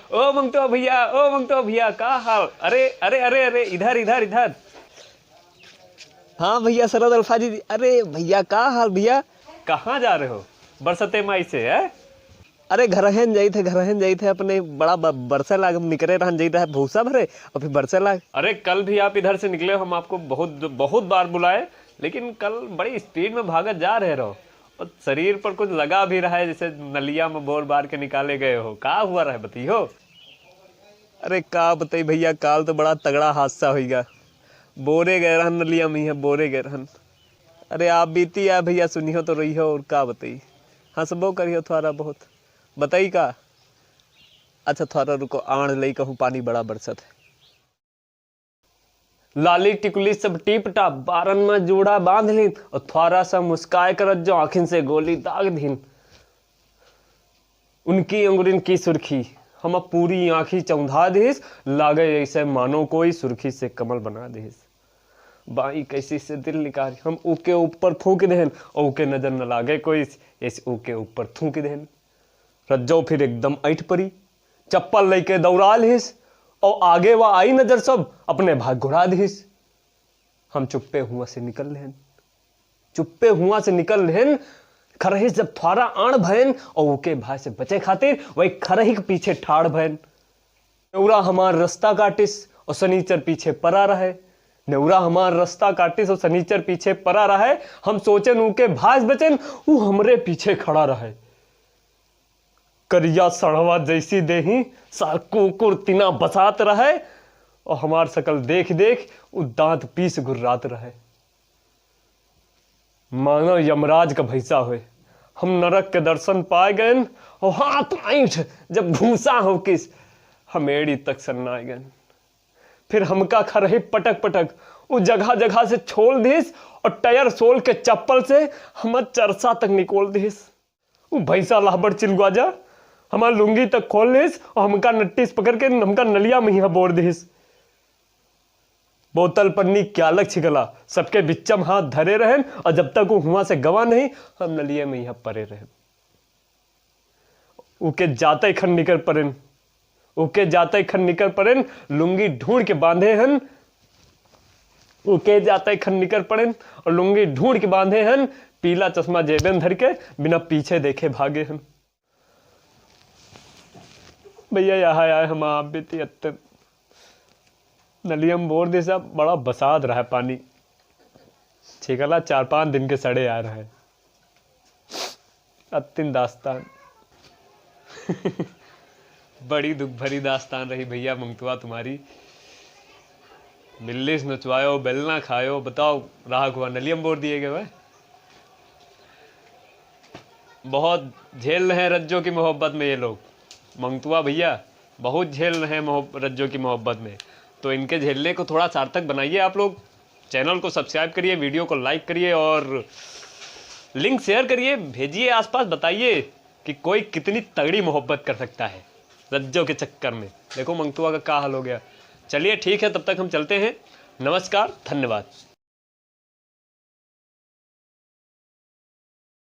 ओ मंगतुआ भैया, ओ मंगतुआ भैया, का हाल? अरे अरे अरे अरे, इधर इधर इधर। हाँ भैया सरद अल्फाजी। अरे भैया का हाल भैया? कहाँ जा रहे हो बरसते माई से है? अरे घरहन जाई थे अपने बड़ा बरसे लाग निकरे रहन जाई थे भूसा भरे और फिर बरसे लाग। अरे कल भी आप इधर से निकले हो, हम आपको बहुत बहुत बार बुलाए, लेकिन कल बड़ी स्पीड में भागत जा रहे रहो और शरीर पर कुछ लगा भी रहा है, जैसे नलिया में बोर बार के निकाले गए हो। का हुआ रहा है बताइयो? अरे का बताई भैया, काल तो बड़ा तगड़ा हादसा होगा। बोरे गए रहन नलिया में है, बोरे गए रहन। अरे आप बीती आ भैया, सुनियो तो रही हो और का बताई। हंसबो करियो थोड़ा बहुत। बताई का? अच्छा थोड़ा रुको, आण लई कहूँ, पानी बड़ा बरसत है। लाली टिकुली सब टीप टाप बारन में जोड़ा बांध लीन और थोड़ा सा मुस्काए करत जो आखिन से गोली दाग दीन। उनकी अंगुरिन की सुर्खी हम पूरी आंखी चौंधा दिस, लागे ऐसे मानो कोई सुर्खी से कमल बना दिस। बाई कैसी से दिल निकाल हम ऊके ऊपर थूक देन और ऊके नजर न लागे कोई, ऐसे ऊके ऊपर थूक देन। रज्जो फिर एकदम ऐठ परी, चप्पल लेके दौड़ा लिस और आगे वह आई नजर सब अपने भाग घुड़ा दिस। हम चुप्पे हुआ से निकल लेन, चुप्पे हुआ से निकल लेन। खरही जब थोड़ा आण भयन और उके भाई से बचे खातिर वही खरही के पीछे ठाड़ भयन। नेउरा हमार रास्ता काटिस और सनीचर पीछे परा रहे। नेउरा हमार रास्ता काटिस और सनीचर पीछे परा रहे। हम सोचन उके भाज बचन, वो हमरे पीछे खड़ा रहे। करिया सड़वा जैसी देही साकू कुर्तिना बसात रहे और हमार सकल देख देख वो दांत पीस घुर्रात रहे। मानो यमराज का भैसा हुए। हम नरक के दर्शन पाए गए और हाथ ऐठ जब भूसा हो किस हमेड़ी तक सन्नाए गए। फिर हमका खरही पटक पटक वो जगह जगह से छोल दिस और टायर सोल के चप्पल से हम चरसा तक निकोल दिस। वो भैसा लाहबड़ चिलगुआ जा हमार लुंगी तक खोल दिस और हमका नट्टीस पकड़ के हमका नलिया में ही बोर दिस। बोतल पन्नी क्या लग छिगला सबके बिच्चम हाथ धरे रहन और जब तक वो हुआ से गवा नहीं हम नलिये में यहां परे रहन। उके जाते खन निकल पड़ेन, उके जाते खन निकल पड़ेन, लुंगी ढूंढ के बांधे हन। उके जाते खन निकल पड़ेन और लुंगी ढूंढ के बांधे हन। पीला चश्मा जेबेन धर के बिना पीछे देखे भागे हन। भैया यहाँ आए हम आप बीती अत्तर नलियम बोर दे सब बड़ा बसात रहा है पानी छिकला 4-5 दिन के सड़े आ रहा है। अतिन दास्तान बड़ी दुख भरी दास्तान रही भैया मंगतुआ तुम्हारी। मिल्लिस नचवायो बेलना खायो, बताओ राह हुआ नलियम बोर दिए गए। बहुत झेल रहे हैं रज्जों की मोहब्बत में ये लोग। मंगतुआ भैया बहुत झेल रहे हैं रज्जों की मोहब्बत में, तो इनके झेलने को थोड़ा सार्थक बनाइए। आप लोग चैनल को सब्सक्राइब करिए, वीडियो को लाइक करिए और लिंक शेयर करिए, भेजिए आसपास, बताइए कि कोई कितनी तगड़ी मोहब्बत कर सकता है रज्जों के चक्कर में। देखो मंगतुआ का क्या हाल हो गया। चलिए ठीक है, तब तक हम चलते हैं। नमस्कार, धन्यवाद।